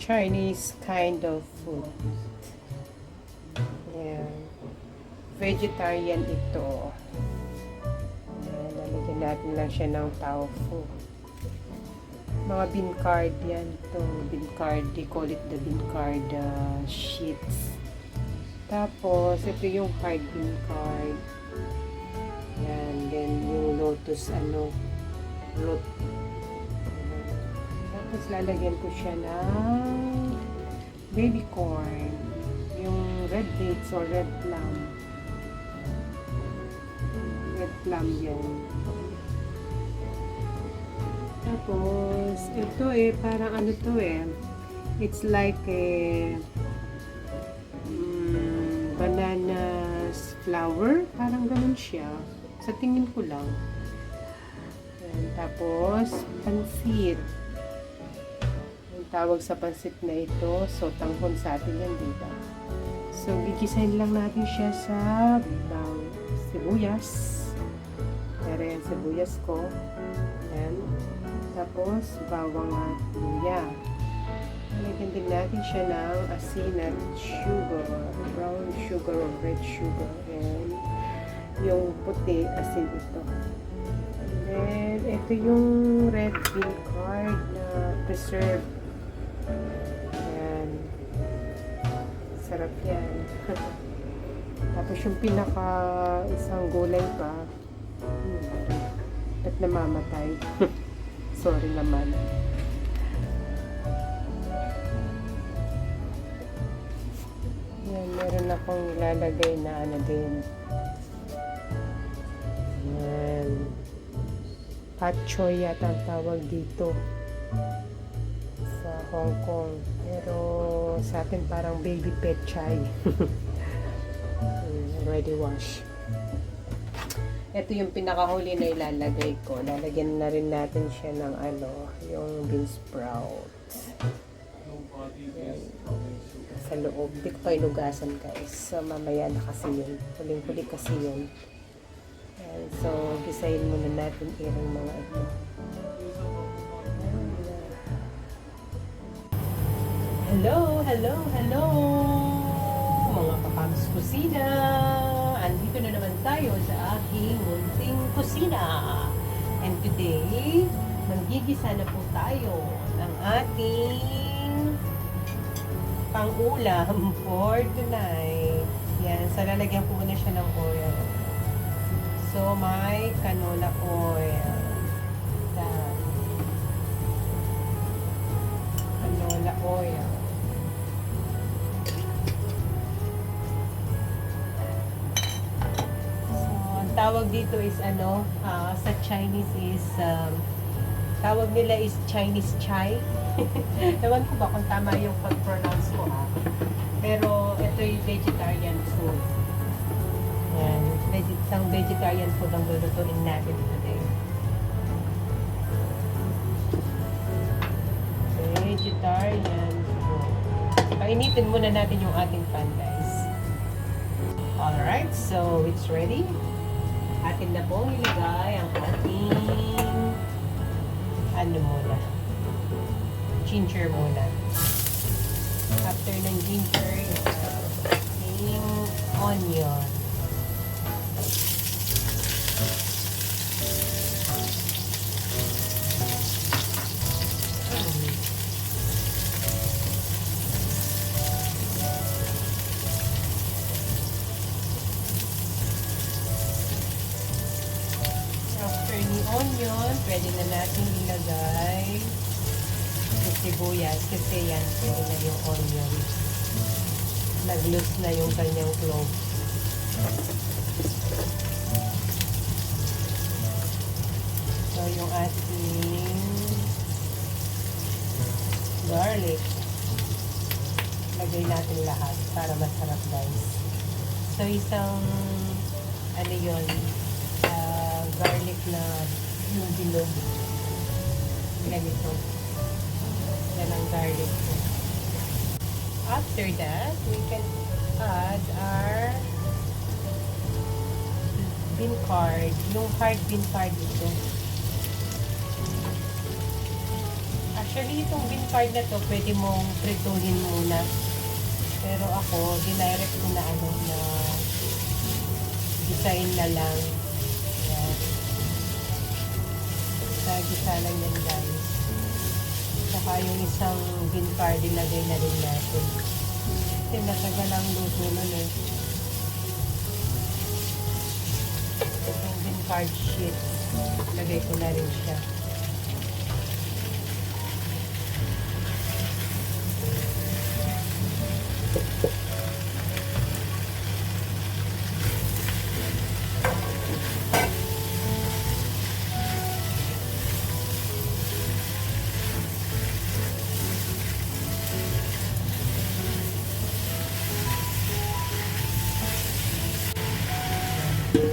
Chinese kind of food. Ayan. Vegetarian ito. Ayan, lalagyan natin lang siya ng tofu. Mga bean card yan to. Bean card, they call it the bean card sheets. Tapos, ito yung hard bean card. Ayan, then yung lotus, lot. Tapos, lalagyan ko siya ng baby corn. Yung red dates or red plum. Red plum yan. Tapos, ito parang ano to it's like bananas flour. Parang ganun siya. Sa tingin ko lang. Ayan, tapos, pansit. Ang tawag sa pansit na ito, sotanghon sa atin yan, diba? So, gigisahin lang natin siya sa sibuyas. Pero yan, sibuyas ko. Ayan. Tapos, bawang at luya. Lagyan din natin siya ng asin at sugar. Brown sugar or red sugar. And yung puti, asin ito. And ito yung red bean card na preserved. Ayan. Sarap yan. Tapos yung pinaka isang gulay pa. Ba't namamatay? Sorry naman. Yan, meron akong ilalagay na ano din. Yan. Pat choy yata ang tawag dito sa Hong Kong. Pero sa atin parang baby pet chai. Already washed. Ito yung pinakahuli na ilalagay ko. Lalagyan na rin natin siya ng yung bean sprout. Yan. Sa loob. Di ko pa inugasan, guys. So, mamaya na kasi yun. Huling-huli kasi yun. Yan. So, gisahin muna natin irang mga ito. Hello, hello, hello! Mga kapams kusina! Andito na naman tayo sa aking munting kusina. And today, manggigisa na po tayo ng ating pang-ulam for tonight. Yan, so lalagyan ko muna siya ng oil. So, may canola oil. Yan. Canola oil. Tawag dito is sa Chinese is tawag nila is Chinese chai. Ewan ko ba kung tama yung pag-pronounce ko pero ito yung vegetarian food. Yan, isang vegetarian food ang lulutuin natin today. Vegetarian food. Painitin muna natin yung ating pan, guys. Alright, so it's ready. Atin na pong iligay ang ating muna, ginger muna. After ng ginger, yung onion. Onion, pwede na natin ilagay yung sibuyas kasi yan, pwede na yung onion. Nag-loose na yung kanyang clove. So, yung ating garlic, lagay natin lahat para masarap, guys. So, isang garlic na yung bilog. Ganito. Yan ang garlic. After that, we can add our bean card. Yung hard bean card dito. Actually, itong bean card na to, pwede mong prituhin muna. Pero ako, dinirect ko na na design na lang. Yan. Gisa lang yan guys. Saka yung isang bean card, ilagay na rin natin. Kasi natagal ang luto nun eh. Yung bean card sheet, lagay ko na rin siya.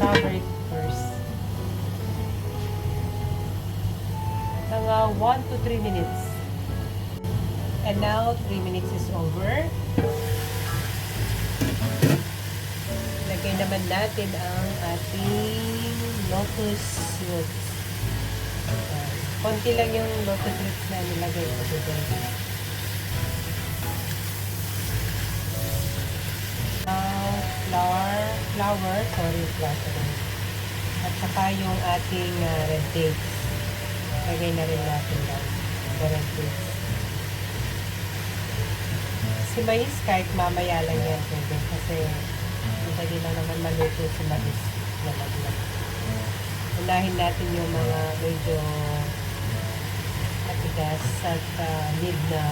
Cover it first. Mga 1 to 3 minutes. And now, 3 minutes is over. Lagay naman natin ang ating lotus roots. Konti lang yung lotus roots na nilagay ko dito. Flour. At saka yung ating red dates. Lagay na rin natin lang. The red dates. Si mais, kahit mamaya lang yan pwede. Kasi madali lang naman maluto si mais. Nalaglag. Unahin natin yung mga medyo matigas at need na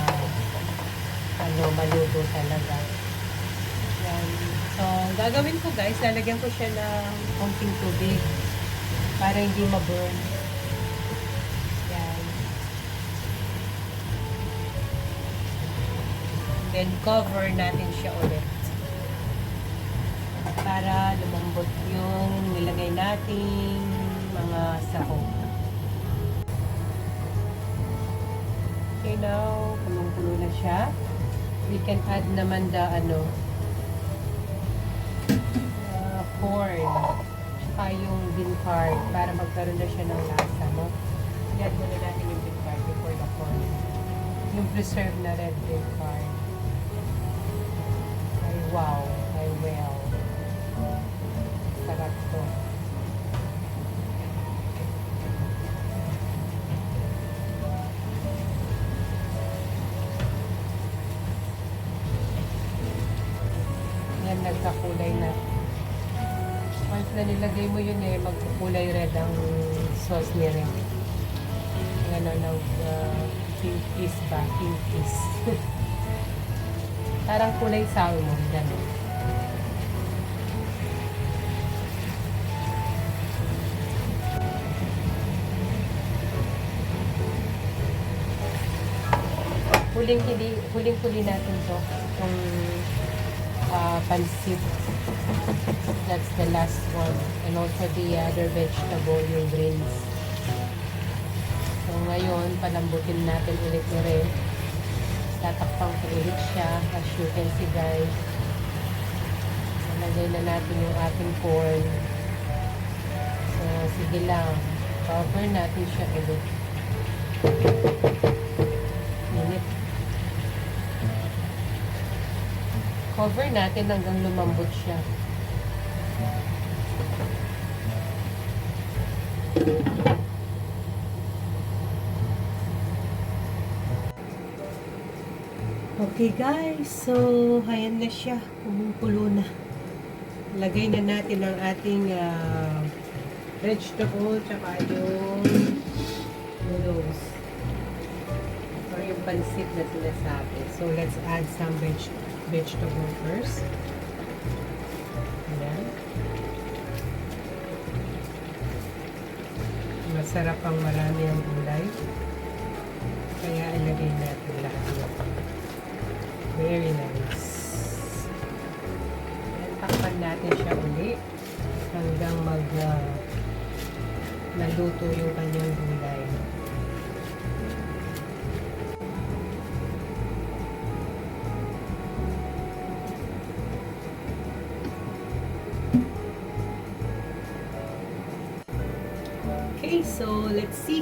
maluto talaga. Yan. So, gagawin ko guys, lalagyan ko siya ng konting tubig para hindi ma-burn. Yan. Then, cover natin siya ulit. Para lumambot yung nilagay nating mga sahog. Okay, now, kulong-kulo na siya. We can add naman the corn, saka yung bean card para magkaroon na siya ng lasa, no? I-add muna natin yung bean card before the corn. Yung preserved na red bean card. Ay, wow. Ay, well. Sarap to. Yan, nagkakulay na. Once na nilagay mo yun magkukulay red ang sauce niya rin. Ng pinkish ba? Pinkish. Parang kulay salmon. Gano'n. Huling-huli natin to. Itong pansit. That's the last one. And also the other vegetable, yung greens. So ngayon, palambutin natin ulit na rin. Tatakpang ko ulit siya. As you can see guys. Nalagay na natin yung ating corn. So sige lang. Cover natin siya ulit. Minute. Cover natin hanggang lumambot siya. Okay guys, so ayan na siya, kumukulo na. Lagay na natin ang ating vegetable tsaka yung noodles or yung pansit na sinasabi. So let's add some vegetable first. Ayan. Masarap ang marami ang gulay. Kaya ilagay natin lahat. Very nice. Takpan natin siya uli hanggang naluto yung kanyang gulay. Okay, so let's see.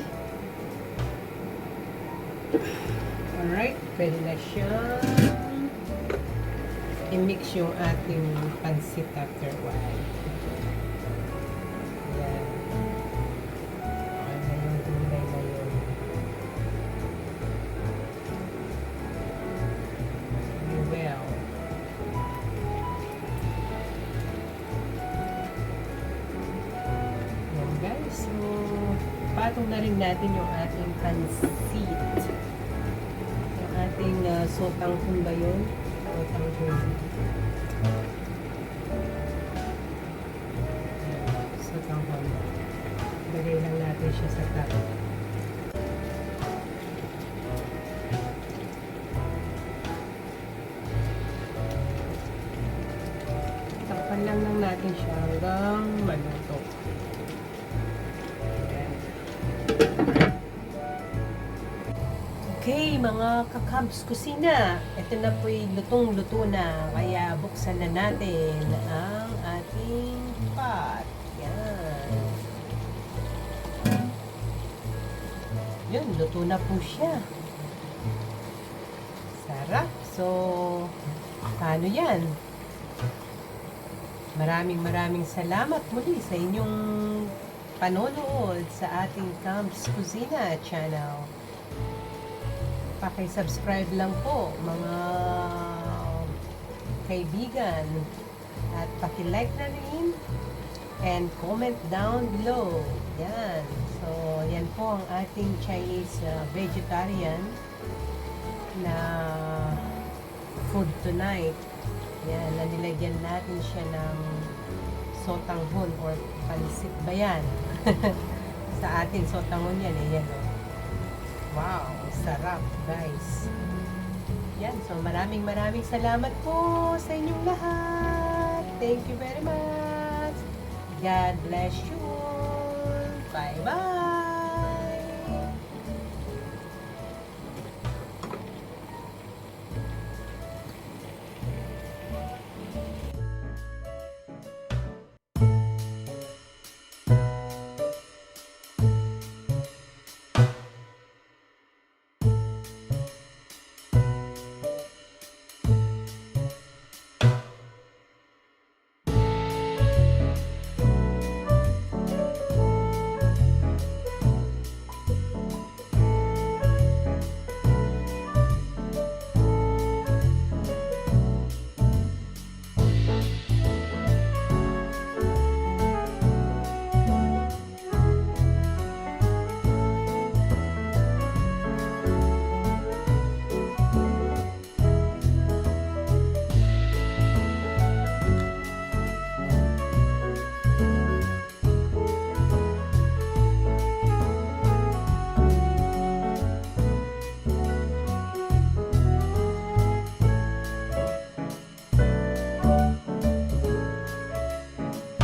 Alright, pwede na siyang i-mix yung ating pansit after a while. Yan. Okay na yung gulay na yun. Very well. Yan guys, so patong na rin natin yung ating pansit. Yung ating sotang hun ba yun? Sotang hun. Sotang hun. Lagay lang natin siya sa top. Takpan lang natin siya hanggang maluto. Okay, mga kakabs kusina, ito na po'y lutong-luto na, kaya buksan na natin ang ating pot. Yan. Yun, luto na po siya. Sarap. So, paano yan? Maraming salamat muli sa inyong panonood sa ating Cambs Kusina channel. Paki-subscribe lang po mga kaibigan at paki-like na rin and comment down below. Yan. So, yan po ang ating Chinese vegetarian na food tonight. Yan, nilagyan natin siya ng sotanghon or pansit ba yan? Sa atin, sotanghon yan eh. Yan, oh. Wow, sarap guys. Yan, so maraming salamat po sa inyong lahat. Thank you very much. God bless you all. Bye-bye.